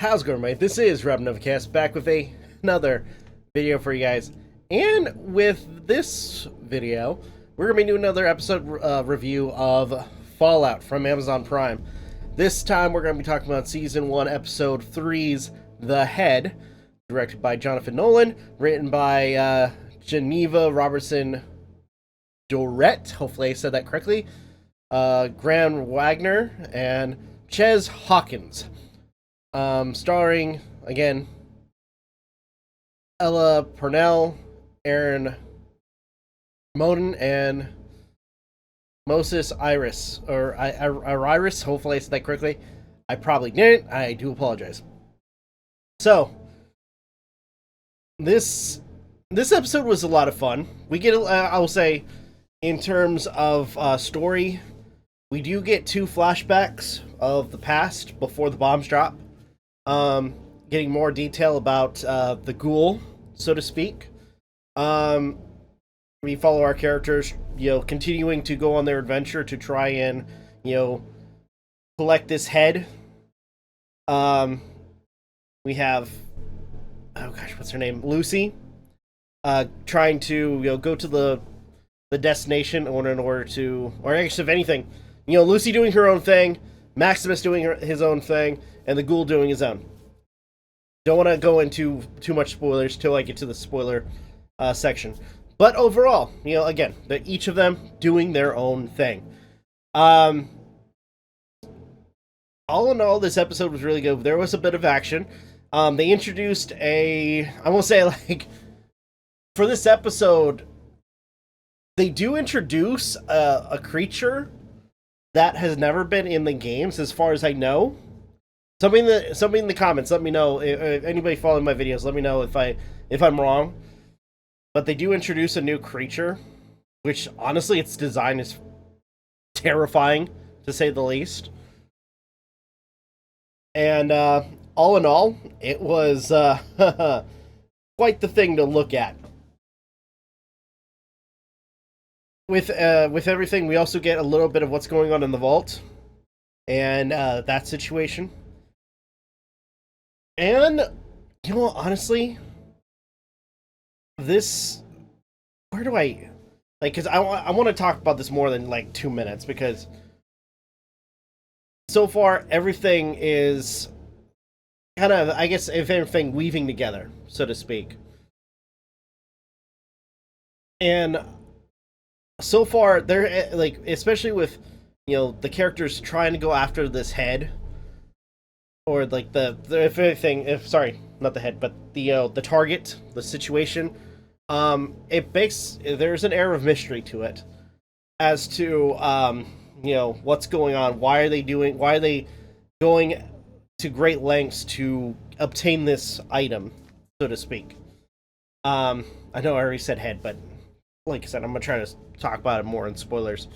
How's it going, mate? This is Novakast back with another video for you guys. And with this video, we're going to be doing another episode review of Fallout from Amazon Prime. This time we're going to be talking about Season 1, Episode 3's The Head, directed by Jonathan Nolan, written by Geneva Robertson Dorette, hopefully I said that correctly, Graham Wagner, and Ches Hawkins. Starring, again, Ella Purnell, Aaron Moden, and Moses Iris, or Iris, hopefully I said that correctly. I probably didn't, I do apologize. So, this episode was a lot of fun. We get, I will say, in terms of story, we do get 2 flashbacks of the past before the bombs drop. Getting more detail about the ghoul, so to speak. We follow our characters, continuing to go on their adventure to try and, collect this head. We have, oh gosh, what's her name? Lucy, trying to, go to the destination in order to, or actually, if anything, Lucy doing her own thing, Maximus doing his own thing, and the ghoul doing his own. Don't want to go into too much spoilers till I get to the spoiler section. But overall, again, each of them doing their own thing. All in all, this episode was really good. There was a bit of action. They introduced I won't say, for this episode, they do introduce a creature that has never been in the games, as far as I know. Somebody in the comments, let me know. If anybody following my videos, let me know if I'm wrong. But they do introduce a new creature, which honestly, its design is terrifying, to say the least. And all in all, it was quite the thing to look at. With everything, we also get a little bit of what's going on in the vault and that situation. And, honestly, where do I, because I want to talk about this more than, 2 minutes, because so far, everything is kind of, I guess, if anything, weaving together, so to speak. And so far, they're, especially with, the characters trying to go after this head, or if anything, sorry, not the head, but the target, the situation, there's an air of mystery to it as to what's going on. Why are they going to great lengths to obtain this item, so to speak? I know I already said head, but like I said, I'm gonna try to talk about it more in spoilers.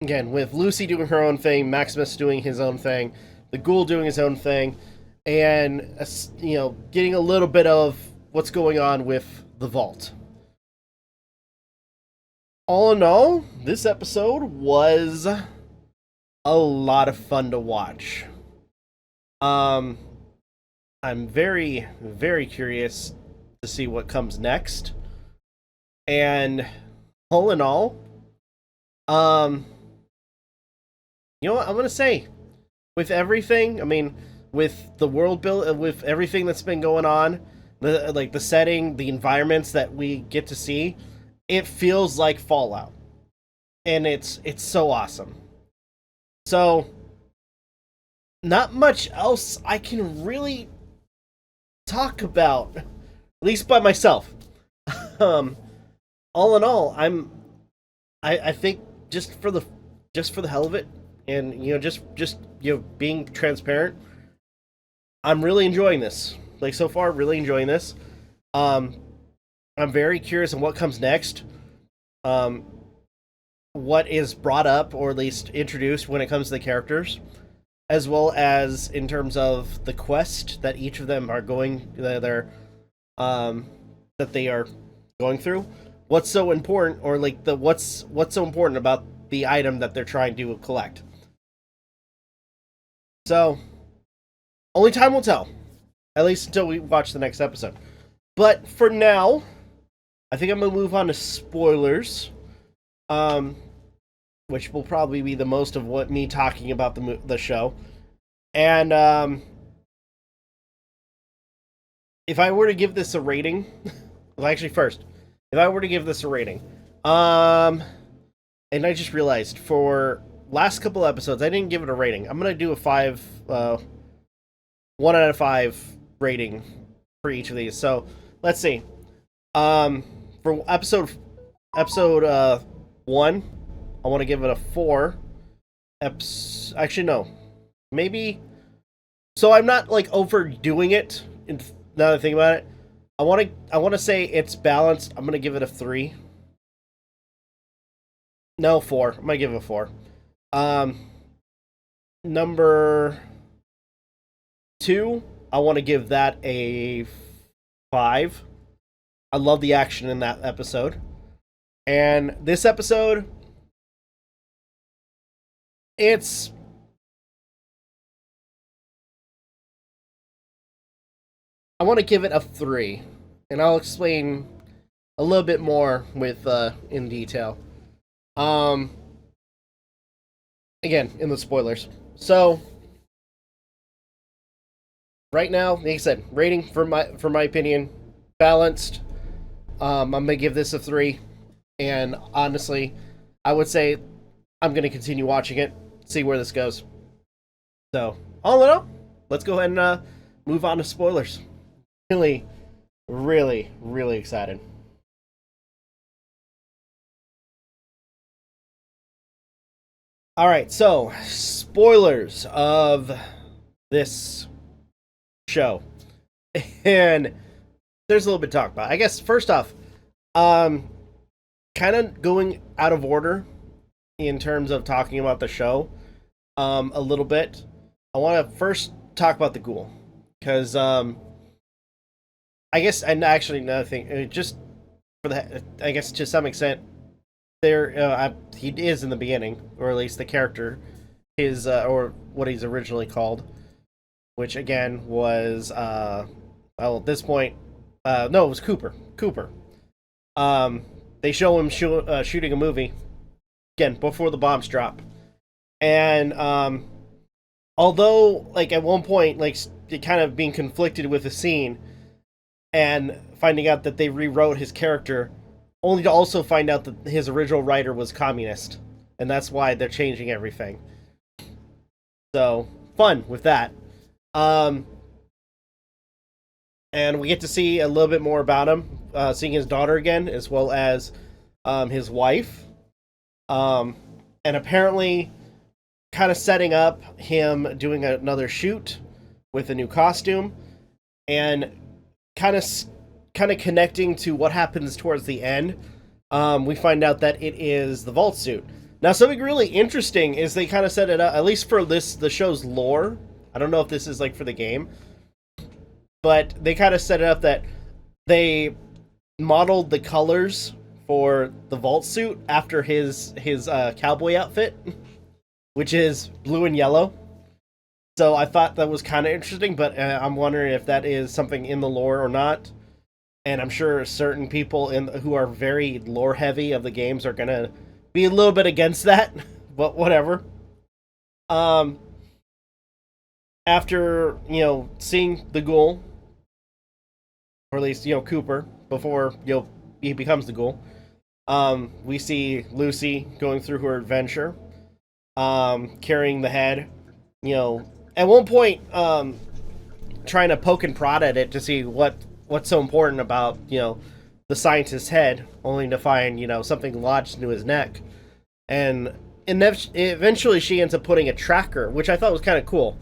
Again, with Lucy doing her own thing, Maximus doing his own thing, the ghoul doing his own thing, and, getting a little bit of what's going on with the vault. All in all, this episode was a lot of fun to watch. I'm very, very curious to see what comes next. And all in all, what I'm gonna say, with everything, with the world build, with everything that's been going on, the setting, the environments that we get to see, it feels like Fallout, and it's so awesome. So, not much else I can really talk about, at least by myself. All in all, I think just for the hell of it, and just being transparent, I'm really enjoying this. So far, really enjoying this. I'm very curious on what comes next. What is brought up, or at least introduced, when it comes to the characters, as well as in terms of the quest that each of them are going, that they are going through. What's so important, or what's so important about the item that they're trying to collect. So, only time will tell. At least until we watch the next episode. But for now, I think I'm going to move on to spoilers. Which will probably be the most of what me talking about the show. And if I were to give this a rating, well, actually first, if I were to give this a rating, and I just realized for last couple episodes I didn't give it a rating. I'm gonna do a 1 out of 5 rating for each of these. So let's see. For episode 1, I want to give it a 4. Actually, no. Maybe. So I'm not like overdoing it. Now that I think about it, I want to say it's balanced. I'm gonna give it a 3. No, 4. I'm gonna give it a 4. Number 2, I want to give that a 5. I love the action in that episode. And this episode, I want to give it a 3, and I'll explain a little bit more with in detail. Again, in the spoilers. So right now, like I said, rating for my opinion, balanced. I'm gonna give this a 3, and honestly, I would say I'm gonna continue watching it, see where this goes. So all in all, let's go ahead and move on to spoilers. Really, really, really excited. All right, so spoilers of this show, and there's a little bit to talk about. I guess first off, kind of going out of order in terms of talking about the show, a little bit. I want to first talk about the ghoul, because I guess, and actually another thing, just for the, I guess to some extent, there he is in the beginning, or at least the character, his or what he's originally called, which again was well at this point, no, it was Cooper. They show him shooting a movie again before the bombs drop, and although like at one point like kind of being conflicted with the scene and finding out that they rewrote his character, only to also find out that his original writer was communist, and that's why they're changing everything. So fun with that. And we get to see a little bit more about him, seeing his daughter again, as well as his wife, and apparently kind of setting up him doing another shoot with a new costume, and kind of connecting to what happens towards the end. We find out that it is the vault suit. Now, something really interesting is they kind of set it up, at least for the show's lore. I don't know if this is like for the game, but they kind of set it up that they modeled the colors for the vault suit after his cowboy outfit, which is blue and yellow. So I thought that was kind of interesting, but I'm wondering if that is something in the lore or not. And I'm sure certain people who are very lore heavy of the games are gonna be a little bit against that, but whatever. After seeing the ghoul, or at least Cooper before he becomes the ghoul, we see Lucy going through her adventure, carrying the head. At one point, trying to poke and prod at it to see what's so important about the scientist's head, only to find something lodged into his neck, and eventually she ends up putting a tracker, which I thought was kind of cool.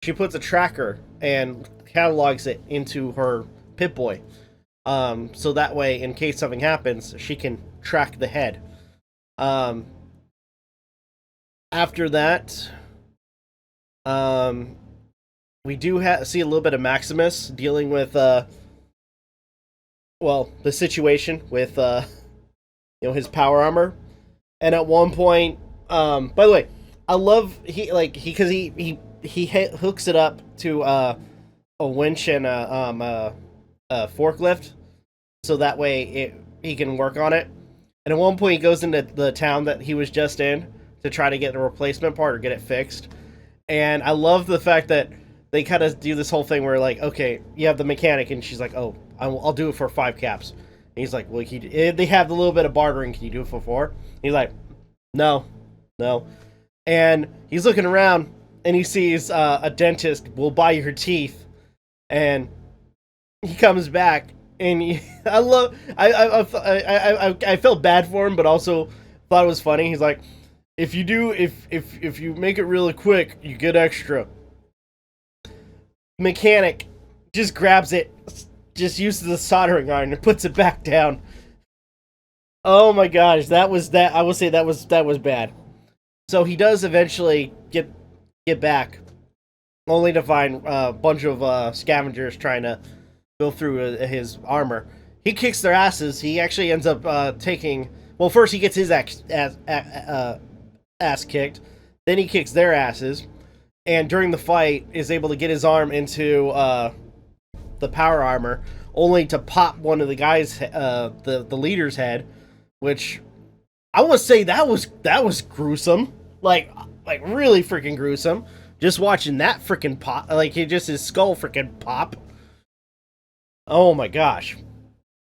She puts a tracker and catalogs it into her Pip-Boy, so that way, in case something happens, she can track the head. After that, we do see a little bit of Maximus dealing with the situation with his power armor. And at one point, by the way, I love he he hooks it up to a winch and a forklift, so that way he can work on it. And at one point, he goes into the town that he was just in to try to get a replacement part or get it fixed. And I love the fact that they kind of do this whole thing where, like, okay, you have the mechanic, and she's like, oh, I'll do it for 5 caps. And he's like, well, they have a little bit of bartering. Can you do it for 4? And he's like, no. And he's looking around, and he sees a dentist will buy your teeth. And he comes back, and I felt bad for him, but also thought it was funny. He's like, if you make it really quick, you get extra. Mechanic just grabs it, just uses the soldering iron and puts it back down. Oh my gosh, I will say that was bad. So he does eventually get back, only to find a bunch of scavengers trying to go through his armor. He kicks their asses. He actually ends up taking... Well, first he gets his ass kicked. Then he kicks their asses. And during the fight, is able to get his arm into the power armor, only to pop one of the guys, the leader's head, which I would say that was gruesome. Like really freaking gruesome. Just watching that freaking pop, like his skull freaking pop. Oh my gosh.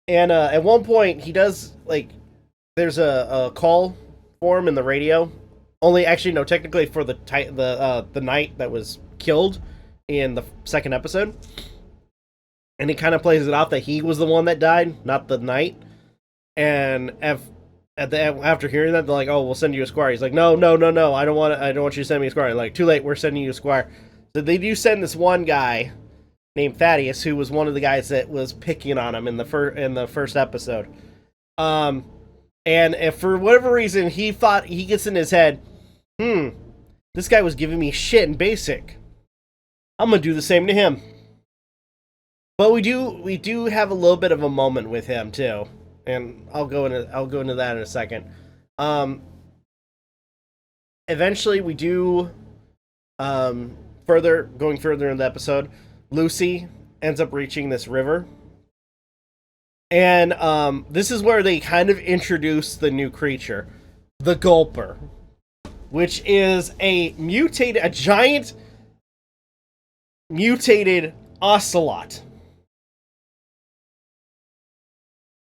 And at one point he does, like, there's a call for him in the radio. Only, actually, no, technically for the knight that was killed in the second episode. And he kind of plays it off that he was the one that died, not the knight. And after hearing that, they're like, "Oh, we'll send you a squire." He's like, "No, I don't want you to send me a squire." Like, too late, we're sending you a squire. So they do send this one guy named Thaddeus, who was one of the guys that was picking on him in the first episode. And if for whatever reason he thought, he gets in his head, this guy was giving me shit in basic, I'm gonna do the same to him. But we do have a little bit of a moment with him too, and I'll go into that in a second. Eventually we do going further in the episode, Lucy ends up reaching this river. And this is where they kind of introduce the new creature, the Gulper, which is a giant mutated ocelot.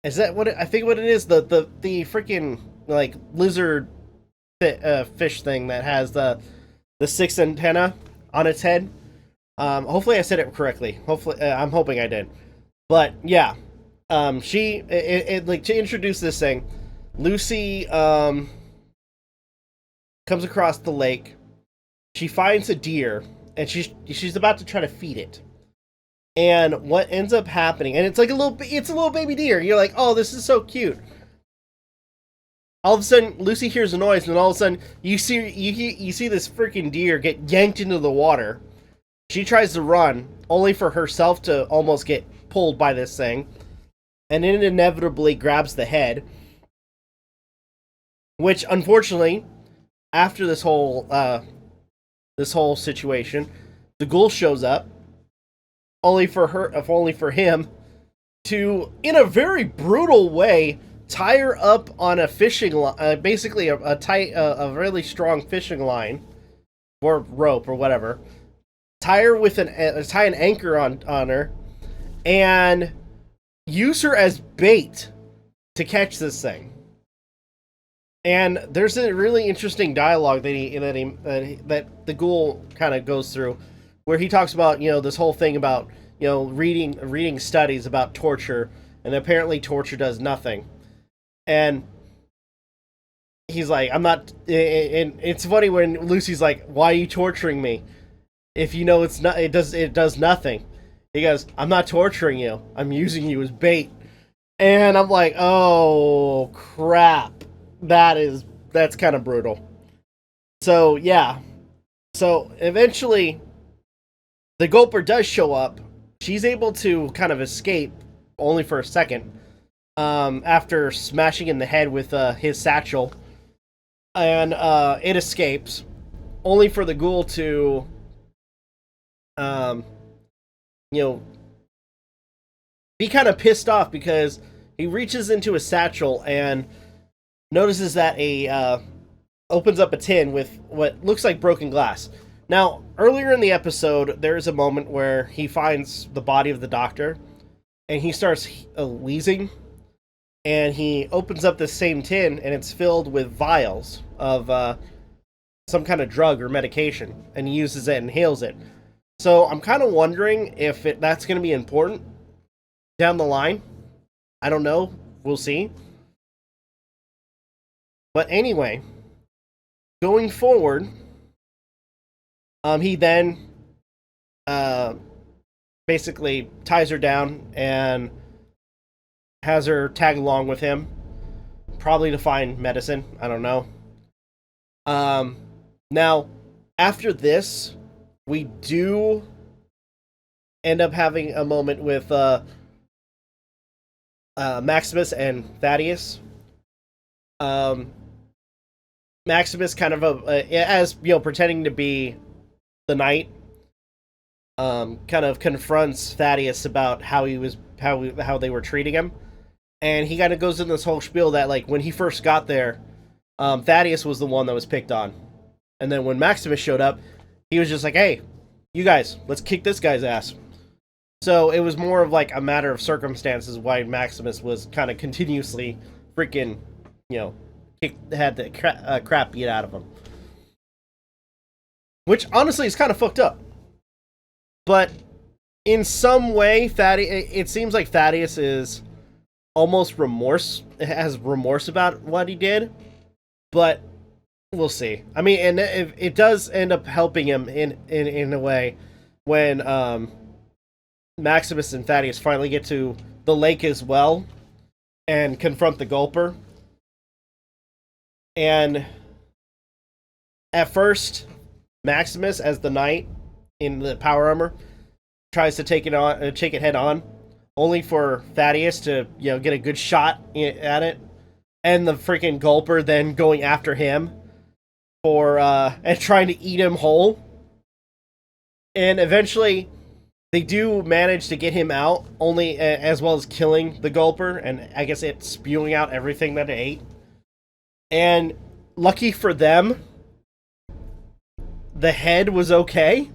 Is that what I think? What it is? The freaking, like, lizard fish thing that has the 6 antenna on its head. Hopefully I said it correctly. Hopefully, I'm hoping I did. But yeah. Like, to introduce this thing, Lucy comes across the lake. She finds a deer, and she's about to try to feed it. And what ends up happening, and it's a little baby deer. You're like, oh, this is so cute. All of a sudden, Lucy hears a noise, and all of a sudden, you see this freaking deer get yanked into the water. She tries to run, only for herself to almost get pulled by this thing. And it inevitably grabs the head, which, unfortunately, after this whole situation, the ghoul shows up, only for him to, in a very brutal way, tie her up on a fishing line, basically a really strong fishing line or rope or whatever. Tie an anchor on her, and use her as bait to catch this thing. And there's a really interesting dialogue that the ghoul kind of goes through, where he talks about, this whole thing about, reading studies about torture, and apparently torture does nothing. And he's like, I'm not, and it's funny when Lucy's like, why are you torturing me if you know it's not, it does nothing? He goes, I'm not torturing you. I'm using you as bait. And I'm like, oh, crap. That's kind of brutal. So, yeah. So, eventually, the Gulper does show up. She's able to kind of escape, only for a second, after smashing in the head with his satchel. And it escapes, only for the ghoul to um, you know, be kind of pissed off because he reaches into a satchel and notices that opens up a tin with what looks like broken glass. Now, earlier in the episode, there is a moment where he finds the body of the doctor, and he starts wheezing, and he opens up this same tin, and it's filled with vials of some kind of drug or medication, and he uses it and inhales it. So I'm kind of wondering if that's going to be important down the line. I don't know. We'll see. But anyway, going forward, he then basically ties her down and has her tag along with him, probably to find medicine. I don't know. Now, after this, we do end up having a moment with Maximus and Thaddeus. Maximus kind of as you know, pretending to be the knight, kind of confronts Thaddeus about how they were treating him, and he kind of goes in this whole spiel that, like, when he first got there, Thaddeus was the one that was picked on, and then when Maximus showed up, he was just like, "Hey, you guys, let's kick this guy's ass." So it was more of like a matter of circumstances why Maximus was kind of continuously freaking, you know, had the crap beat out of him. Which, honestly, is kind of fucked up. But in some way, it seems like Thaddeus is almost has remorse about what he did. But we'll see. I mean, and it does end up helping him in a way when Maximus and Thaddeus finally get to the lake as well and confront the Gulper. And at first, Maximus, as the knight in the power armor, tries to take it head on, only for Thaddeus to, you know, get a good shot at it, and the freaking Gulper then going after him for and trying to eat him whole. And eventually, they do manage to get him out, only as well as killing the Gulper, and I guess it spewing out everything that it ate. And lucky for them, the head was okay.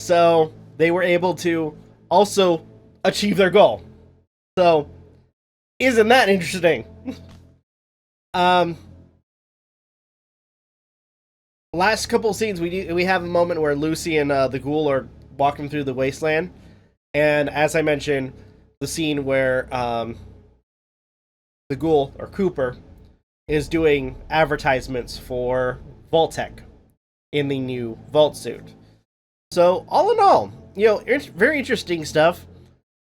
So they were able to also achieve their goal. So isn't that interesting? Last couple scenes, we have a moment where Lucy and the ghoul are walking through the wasteland, and as I mentioned, the scene where the ghoul, or Cooper, is doing advertisements for Vault-Tec in the new Vault suit. So all in all, you know, it's very interesting stuff.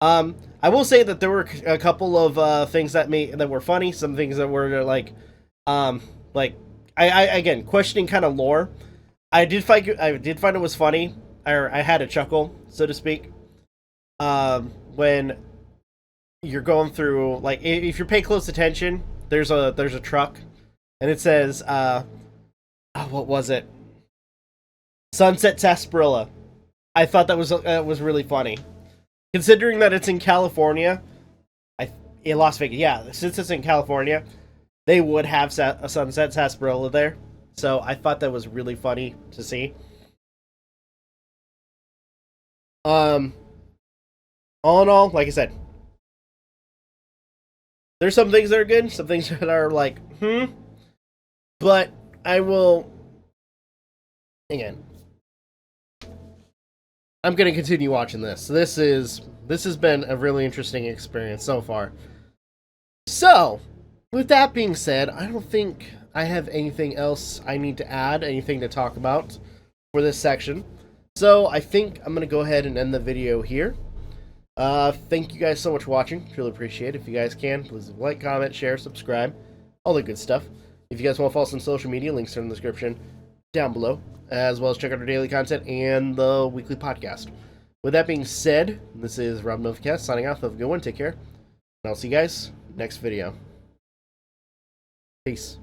I will say that there were a couple of things that were funny, some things that were like I again questioning kind of lore. I did find it was funny, or I had a chuckle, so to speak, when you're going through, like, if you pay close attention, there's a truck, and it says what was it? Sunset Sarsaparilla. I thought that was really funny, considering that it's in California. In Las Vegas, yeah. Since it's in California, they would have a Sunset Sarsaparilla there. So I thought that was really funny to see. All in all, like I said, there's some things that are good, some things that are like, but I will, again, I'm going to continue watching this. This has been a really interesting experience so far. So, with that being said, I don't think I have anything else I need to add, anything to talk about for this section. So, I think I'm going to go ahead and end the video here. Thank you guys so much for watching. Truly appreciate it. If you guys can, please like, comment, share, subscribe, all the good stuff. If you guys want to follow us on social media, links are in the description down below, as well as check out our daily content and the weekly podcast. With that being said, this is Rob Novakast signing off. Have a good one. Take care. And I'll see you guys next video. Peace.